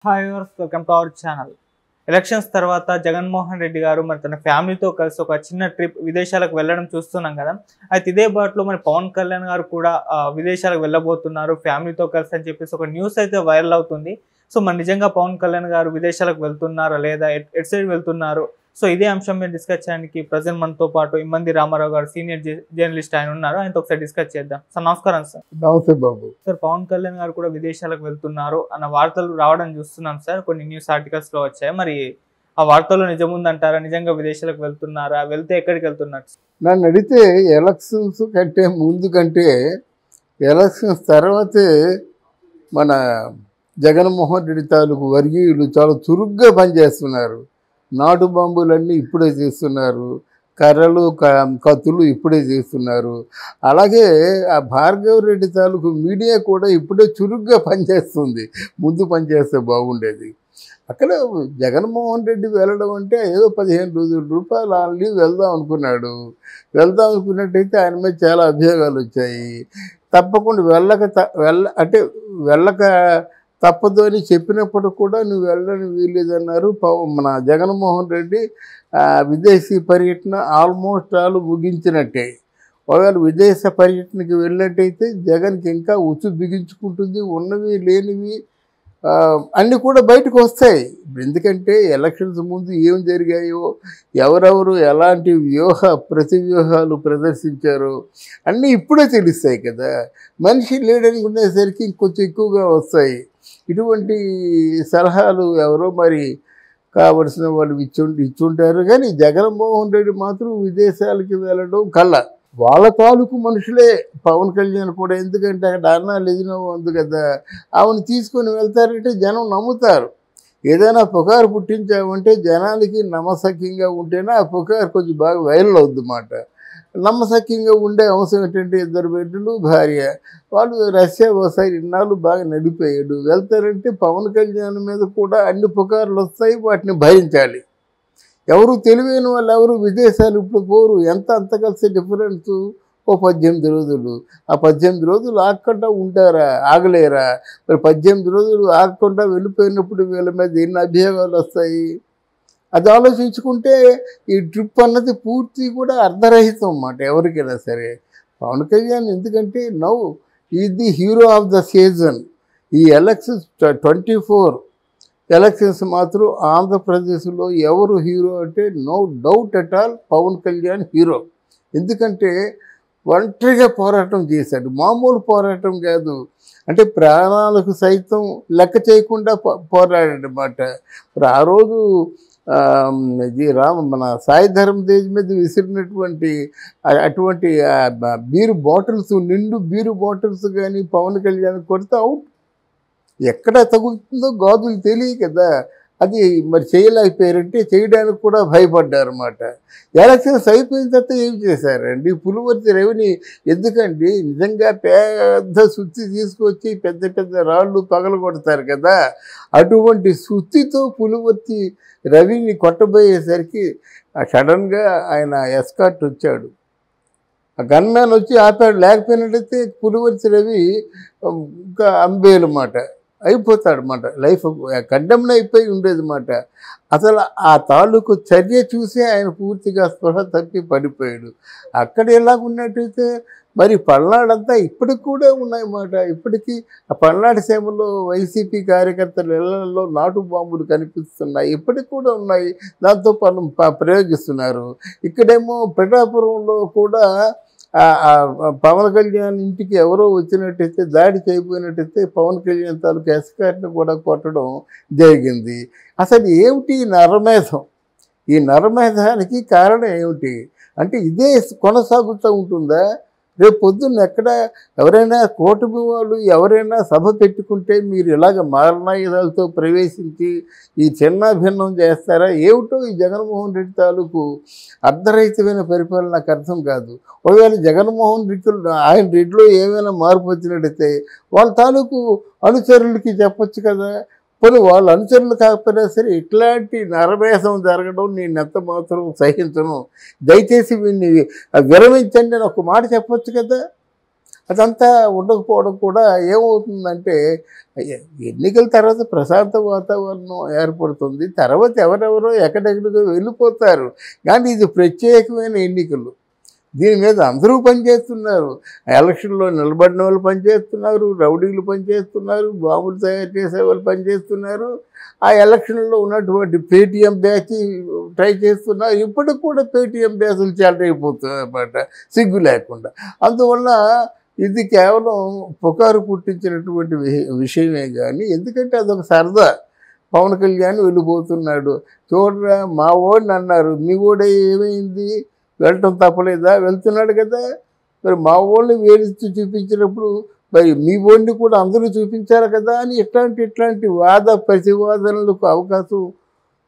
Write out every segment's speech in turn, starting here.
Hi viewers, welcome to our channel. Elections తర్వాత జగన్మోహన్ రెడ్డి గారు మరి తన ఫ్యామిలీతో కలిసి ఒక చిన్న ట్రిప్ విదేశాలకు వెళ్ళడం చూస్తున్నాం కదా. అయితే ఇదే బాటలో మరి పవన్ కళ్యాణ్ గారు కూడా విదేశాలకు వెళ్ళబోతున్నారు ఫ్యామిలీతో కలిసి అని చెప్పేసి ఒక న్యూస్ అయితే వైరల్ అవుతుంది. సో మరి నిజంగా పవన్ కళ్యాణ్ గారు విదేశాలకు వెళ్తున్నారా లేదా, ఎటు సైడ్ వెళ్తున్నారు? సో ఇదే అంశం మీద డిస్కస్ చేయడానికి ప్రజెంట్ మనతో పాటు ఇమ్మంది రామారావు గారు సీనియర్ జర్నలిస్ట్ ఆయన ఉన్నారు. ఆయనతో ఒకసారి డిస్కస్ చేద్దాం. సార్ నమస్కారం. సార్ నమస్తే బాబు. సార్ పవన్ కళ్యాణ్ గారు కూడా విదేశాలకు వెళ్తున్నారు అన్న వార్తలు రావడం చూస్తున్నాం సార్. కొన్ని న్యూస్ ఆర్టికల్స్ లో వచ్చాయి. మరి ఆ వార్తల్లో నిజముందంటారా? నిజంగా విదేశాలకు వెళ్తున్నారా? వెళ్తే ఎక్కడికి వెళ్తున్నారు? నన్ను అడిగితే ఎలక్షన్స్ కంటే ముందు కంటే ఎలక్షన్స్ తర్వాతే మన జగన్మోహన్ రెడ్డి తాలూకు వర్గీయులు చాలా చురుగ్గా పనిచేస్తున్నారు. నాటు బాంబులన్నీ ఇప్పుడే చేస్తున్నారు, కర్రలు కత్తులు ఇప్పుడే చేస్తున్నారు. అలాగే ఆ భార్గవ్ రెడ్డి తాలూకు మీడియా కూడా ఇప్పుడే చురుగ్గా పనిచేస్తుంది. ముందు పనిచేస్తే బాగుండేది. అక్కడ జగన్మోహన్ రెడ్డి వెళ్ళడం అంటే ఏదో 15,000 రూపాయలు ఆల్రెడీ వెళ్దాం అనుకున్నట్టయితే ఆయన మీద చాలా అభియోగాలు వచ్చాయి. తప్పకుండా వెళ్ళక తప్పదు అని చెప్పినప్పుడు కూడా నువ్వు వెళ్ళడానికి వీల్లేదన్నారు. మన జగన్మోహన్ రెడ్డి విదేశీ పర్యటన ఆల్మోస్ట్ ఆల్ ముగించినట్టే. ఒకవేళ విదేశ పర్యటనకి వెళ్ళినట్టయితే జగన్కి ఇంకా ఉచ్చు బిగించుకుంటుంది. ఉన్నవి లేనివి అన్నీ కూడా బయటకు వస్తాయి. ఎందుకంటే ఎలక్షన్స్ ముందు ఏం జరిగాయో, ఎవరెవరు ఎలాంటి ప్రతి వ్యూహాలు ప్రదర్శించారో అన్నీ ఇప్పుడే తెలుస్తాయి కదా. మనిషి లేడని ఉండేసరికి ఇంకొంచెం ఎక్కువగా వస్తాయి. ఇటువంటి సలహాలు ఎవరో మరి కావలసిన వాళ్ళు ఇచ్చుంటారు. కానీ జగన్మోహన్ రెడ్డి మాత్రం విదేశాలకి వెళ్ళడం కళ్ళ వాళ్ళ తాలూకు మనుషులే. పవన్ కళ్యాణ్ కూడా, ఎందుకంటే అక్కడ అన్నాలు ఎదినో ఉంది కదా, ఆమెను తీసుకొని వెళ్తారంటే జనం నమ్ముతారు. ఏదైనా పుకారు పుట్టించామంటే జనాలకి నమ్మసక్యంగా ఉంటేనే ఆ పుకారు కొంచెం బాగా వైరల్ అవుద్ది అన్నమాట. నమ్మసక్యంగా ఉండే అంశం ఏంటంటే 2 బిడ్డలు, భార్య. వాళ్ళు రష్యా ఒకసారి ఇన్నాళ్ళు బాగా నడిపోయాడు. వెళ్తారంటే పవన్ కళ్యాణ్ మీద కూడా అన్ని పుకార్లు వస్తాయి, వాటిని భరించాలి. ఎవరు తెలివైన వాళ్ళు ఎవరు విదేశాలు ఇప్పుడు పోరు. అంత కలిసి డిఫరెన్స్ 18 రోజులు. ఆ 18 రోజులు ఆగకుండా ఉంటారా? ఆగలేరా? మరి 18 రోజులు ఆగకుండా వెళ్ళిపోయినప్పుడు వీళ్ళ మీద ఎన్ని అభియోగాలు వస్తాయి? అది ఆలోచించుకుంటే ఈ ట్రిప్ అన్నది పూర్తి కూడా అర్ధరహితం అన్నమాట ఎవరికైనా సరే. పవన్ కళ్యాణ్ ఎందుకంటే now is the hero of the season. ఈ ఎలక్షన్స్ 24 ఎలక్షన్స్ మాత్రం ఆంధ్రప్రదేశ్లో ఎవరు హీరో అంటే no doubt at all Pawan Kalyan hero. ఎందుకంటే ఒంటరిగా పోరాటం చేశాడు. మామూలు పోరాటం కాదు, అంటే ప్రాణాలకు సైతం లెక్క చేయకుండా పోరాడాడనమాట. మరి ఆ రోజు మన సాయి ధర్మ తేజ్ మీద విసిరినటువంటి అటువంటి బీరు బాటిల్స్, నిండు బీరు బాటిల్స్ కానీ పవన్ కళ్యాణ్ కొడితే అవుట్. ఎక్కడ తగులుతుందో గాజులు తెలియదు కదా. అది మరి చేయలేకపోయారంటే చేయడానికి కూడా భయపడ్డారు అన్నమాట. ఎలక్షన్స్ అయిపోయిన తర్వాత ఏం చేశారండి? పులివర్తి రవిని ఎందుకండి నిజంగా పెద్ద సుత్తి తీసుకొచ్చి పెద్ద రాళ్ళు పగలగొడతారు కదా, అటువంటి సుత్తితో పులివర్తి రవిని కొట్టబోయేసరికి సడన్గా ఆయన ఎస్కార్ట్ వచ్చాడు. ఆ గన్మ్యాన్ వచ్చి ఆపాడు. లేకపోయినట్టయితే పులివర్తి రవి ఇంకా అంబేలు మాట అయిపోతాడు అన్నమాట. లైఫ్ కండెమ్న్ అయిపోయి ఉండేది అన్నమాట. అసలు ఆ తాలూకు చర్య చూసి ఆయన పూర్తిగా స్పృహ తప్పి పడిపోయాడు. అక్కడ ఎలాగున్నట్టయితే మరి పల్నాడంతా ఇప్పటికి కూడా ఉన్నాయన్నమాట. ఇప్పటికీ ఆ పల్నాడు సీమలో వైసీపీ కార్యకర్తల ఇళ్లలో నాటు బాంబులు కనిపిస్తున్నాయి, ఇప్పటికి కూడా ఉన్నాయి. దాంతో ప్రయోగిస్తున్నారు. ఇక్కడేమో పిఠాపురంలో కూడా పవన్ కళ్యాణ్ ఇంటికి ఎవరో వచ్చినట్టయితే, దాడి చేయబోయినట్టయితే పవన్ కళ్యాణ్ తాలూకు ఎస్కార్ట్ని కూడా కొట్టడం జరిగింది. అసలు ఏమిటి నరమేధం? ఈ నరమేధానికి కారణం ఏమిటి అంటే ఇదే కొనసాగుతూ ఉంటుందా? రేపు పొద్దున్న ఎక్కడ ఎవరైనా కూటమి వాళ్ళు ఎవరైనా సభ పెట్టుకుంటే మీరు ఇలాగ మారణాయుధాలతో ప్రవేశించి ఈ చిన్నాభిన్నం చేస్తారా? ఏమిటో ఈ జగన్మోహన్ రెడ్డి తాలూకు అర్ధరహితమైన పరిపాలన నాకు అర్థం కాదు. ఒకవేళ జగన్మోహన్ రెడ్డిలో ఏమైనా మార్పు వచ్చినట్టయితే వాళ్ళ తాలూకు అనుచరులకి చెప్పొచ్చు కదా. పోనీ వాళ్ళ అనుచరులు కాకపోయినా సరే ఇట్లాంటి నరమేధం జరగడం నేను ఎంత మాత్రం సహించను, దయచేసి వీడిని విరమించండి అని ఒక మాట చెప్పొచ్చు కదా. అదంతా ఉండకపోవడం కూడా ఏమవుతుందంటే ఎన్నికల తర్వాత ప్రశాంత వాతావరణం ఏర్పడుతుంది. తర్వాత ఎవరెవరో ఎక్కడెక్కడికో వెళ్ళిపోతారు. కానీ ఇది ప్రత్యేకమైన ఎన్నికలు. దీని మీద అందరూ పనిచేస్తున్నారు. ఎలక్షన్లో నిలబడిన వాళ్ళు పనిచేస్తున్నారు, రౌడీలు పనిచేస్తున్నారు, బాంబులు తయారు చేసే వాళ్ళు పనిచేస్తున్నారు, ఆ ఎలక్షన్లో ఉన్నటువంటి పేటీఎం బ్యాచ్ ట్రై చేస్తున్నారు. ఇప్పటికి కూడా పేటీఎం బ్యాచ్లు చెలరైపోతుంది అన్నమాట, సిగ్గు లేకుండా. అందువల్ల ఇది కేవలం పుకారు పుట్టించినటువంటి విషయమే కానీ, ఎందుకంటే అదొక సరదా. పవన్ కళ్యాణ్ వెళ్ళిపోతున్నాడు, చూడరా మా ఓడిని అన్నారు, మీ ఓడే ఏమైంది, వెళ్ళటం తప్పలేదా, వెళ్తున్నాడు కదా. మరి మా ఓడిని వేలిస్తూ చూపించినప్పుడు మరి మీ ఓడిని కూడా అందరూ చూపించారు కదా అని ఇట్లాంటి వాద ప్రతివాదనలకు అవకాశం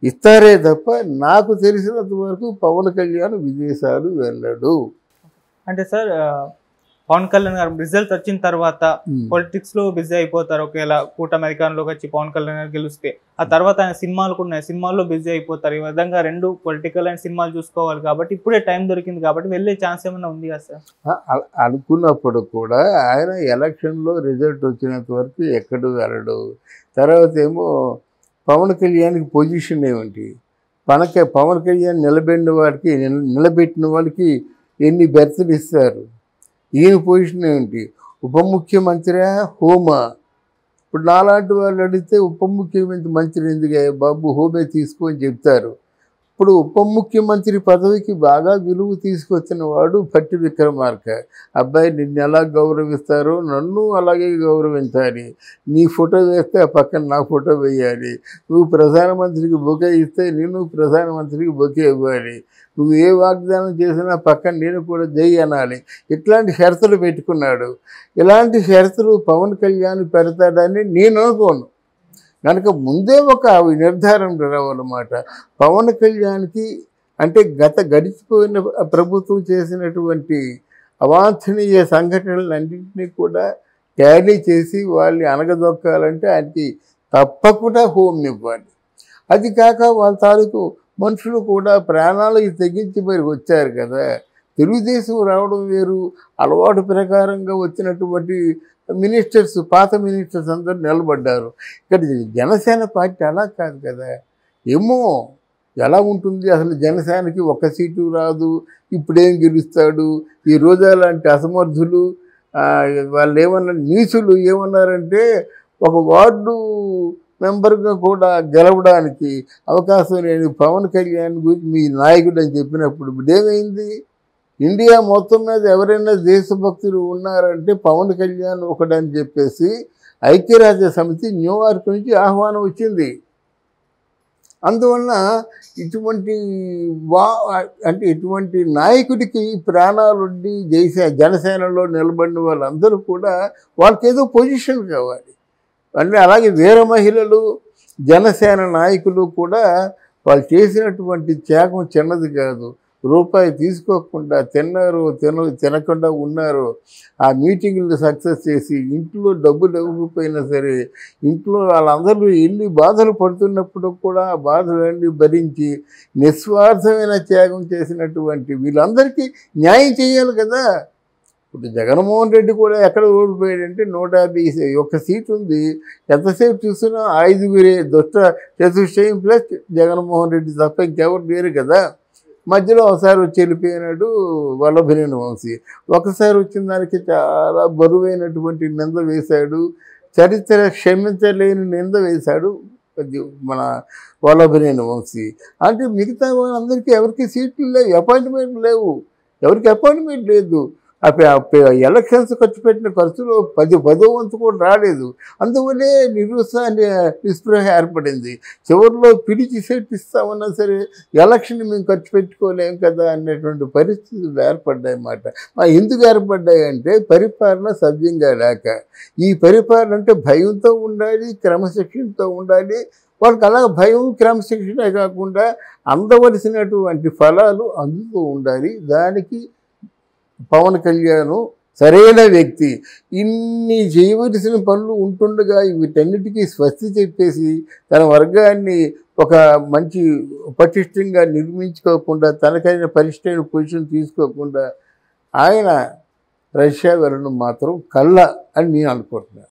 ఇస్తారే తప్ప నాకు తెలిసినంత వరకు పవన్ కళ్యాణ్ విదేశాలు వెళ్ళడు. అంటే సార్ పవన్ కళ్యాణ్ గారు రిజల్ట్ వచ్చిన తర్వాత పొలిటిక్స్ లో బిజీ అయిపోతారు. ఒకవేళ కూటమి అధికారంలోకి వచ్చి పవన్ కళ్యాణ్ గారు గెలిస్తే ఆ తర్వాత ఆయన సినిమాలు కూడా ఉన్నాయి, సినిమాల్లో బిజీ అయిపోతారు. ఈ విధంగా రెండు పొలిటికల్ అండ్ సినిమాలు చూసుకోవాలి కాబట్టి ఇప్పుడే టైం దొరికింది కాబట్టి వెళ్ళే ఛాన్స్ ఏమైనా ఉంది కదా సార్? అనుకున్నప్పుడు కూడా ఆయన ఎలక్షన్లో రిజల్ట్ వచ్చినంత వరకు ఎక్కడూ వెళ్ళడు. తర్వాత ఏమో పవన్ కళ్యాణ్కి పొజిషన్ ఏమిటి, పవన్ కళ్యాణ్ నిలబెట్టిన వాళ్ళకి ఎన్ని బెర్తులు ఇస్తారు, ఈయన పొజిషన్ ఏమిటి, ఉప ముఖ్యమంత్రి హోమా. ఇప్పుడు నాలాంటి వాళ్ళు అడిగితే ఉప ముఖ్యమంత్రి ఎందుకు బాబు హోమే తీసుకో అని చెప్తారు. ఇప్పుడు ఉప ముఖ్యమంత్రి పదవికి బాగా విలువ తీసుకొచ్చిన వాడు భట్టి విక్రమార్క. అబ్బాయి నిన్ను ఎలా గౌరవిస్తారో నన్ను అలాగే గౌరవించాలి, నీ ఫోటో వేస్తే ఆ పక్కన నా ఫోటో వేయాలి, నువ్వు ప్రధానమంత్రికి బొకే ఇస్తే నేను ప్రధానమంత్రికి బొకే ఇవ్వాలి, నువ్వు ఏ వాగ్దానం చేసినా పక్కన నేను కూడా జై అనాలి. ఇట్లాంటి షరతులు పెట్టుకున్నాడు. ఇలాంటి షరతులు పవన్ కళ్యాణ్ పెడతాడని నేను అనుకోను. కనుక ముందే ఒక నిర్ధారణ రావాలన్నమాట. పవన్ కళ్యాణ్కి అంటే గడిచిపోయిన ప్రభుత్వం చేసినటువంటి అవాంఛనీయ సంఘటనలన్నింటినీ కూడా ట్యాలీ చేసి వాళ్ళని అనగదొక్కాలంటే ఆయనకి తప్పకుండా హోమ్ ఇవ్వాలి. అది కాక వాళ్ళ తాలూకు మనుషులు కూడా ప్రాణాలకి తెగించి మరి వచ్చారు కదా. తెలుగుదేశం రావడం వేరు, అలవాటు ప్రకారంగా వచ్చినటువంటి మినిస్టర్స్, పాత మినిస్టర్స్ అందరూ నిలబడ్డారు. ఇక్కడ జనసేన పార్టీ అలా కాదు కదా. ఏమో ఎలా ఉంటుంది అసలు, జనసేనకి ఒక్క సీటు రాదు, ఇప్పుడేం గెలుస్తాడు. ఈ రోజా లాంటి అసమర్థులు వాళ్ళు ఏమన్నా నీచులు ఏమన్నారంటే ఒక వార్డు మెంబర్గా కూడా గెలవడానికి అవకాశం లేని పవన్ కళ్యాణ్ గురించి మీ నాయకుడు అని చెప్పినప్పుడు ఇప్పుడేమైంది. ఇండియా మొత్తం మీద ఎవరైనా దేశభక్తులు ఉన్నారంటే పవన్ కళ్యాణ్ ఒకడని చెప్పేసి ఐక్యరాజ్య సమితి న్యూయార్క్ నుంచి ఆహ్వానం వచ్చింది. అందువలన ఇటువంటి నాయకుడికి ప్రాణాలుండి జనసేనలో నిలబడిన వాళ్ళందరూ కూడా వాళ్ళకి ఏదో పొజిషన్ కావాలి. అంటే అలాగే వీర మహిళలు, జనసేన నాయకులు కూడా వాళ్ళు చేసినటువంటి త్యాగం చిన్నది కాదు. రూపాయి తీసుకోకుండా తినకుండా ఉన్నారు. ఆ మీటింగులు సక్సెస్ చేసి ఇంట్లో డబ్బులు ఇవ్వకపోయినా సరే ఇంట్లో వాళ్ళందరూ ఎన్ని బాధలు పడుతున్నప్పుడు కూడా ఆ బాధలన్నీ భరించి నిస్వార్థమైన త్యాగం చేసినటువంటి వీళ్ళందరికీ న్యాయం చేయాలి కదా. ఇప్పుడు జగన్మోహన్ రెడ్డి కూడా ఎక్కడ ఓడిపోయాడంటే 151 సీటు ఉంది. ఎంతసేపు చూసినా 5 దుష్ట చతుష్టయం ప్లస్ జగన్మోహన్ రెడ్డి తప్ప ఇంకెవరు లేరు కదా. మధ్యలో ఒకసారి వచ్చి వెళ్ళిపోయినాడు వల్లభనేని వంశీ. ఒకసారి వచ్చిన దానికి చాలా బరువైనటువంటి నింద వేశాడు, చరిత్ర క్షమించలేని నింద వేశాడు మన వల్లభనేని వంశీ. అంటే మిగతా వాళ్ళందరికీ ఎవరికి సీట్లు లేవు, అపాయింట్మెంట్ లేవు, ఎవరికి అపాయింట్మెంట్ లేదు. ఎలక్షన్స్ ఖర్చు పెట్టిన ఖర్చులో 10వ వంతు కూడా రాలేదు. అందువల్లే నిస్పృహ ఏర్పడింది. చివరిలో పిలిచి సెట్ ఇస్తామన్నా సరే ఎలక్షన్ మేము ఖర్చు పెట్టుకోలేం కదా అనేటువంటి పరిస్థితులు ఏర్పడ్డాయన్నమాట. ఎందుకు ఏర్పడ్డాయంటే పరిపాలన సవ్యంగా లేక. ఈ పరిపాలన అంటే భయంతో ఉండాలి, క్రమశిక్షణతో ఉండాలి. వాళ్ళకి అలా భయం క్రమశిక్షణే కాకుండా అందవలసినటువంటి ఫలాలు అందుతూ ఉండాలి. దానికి పవన్ కళ్యాణ్ సరైన వ్యక్తి. ఇన్ని చేయవలసిన పనులు ఉంటుండగా వీటన్నిటికీ స్వస్తి చెప్పేసి తన వర్గాన్ని ఒక మంచి పటిష్టంగా నిర్మించుకోకుండా, తనకైన పరిష్టమైన పొజిషన్ తీసుకోకుండా ఆయన రష్యా వెళ్ళడం మాత్రం కళ్ళ అని నేను అనుకుంటున్నాను.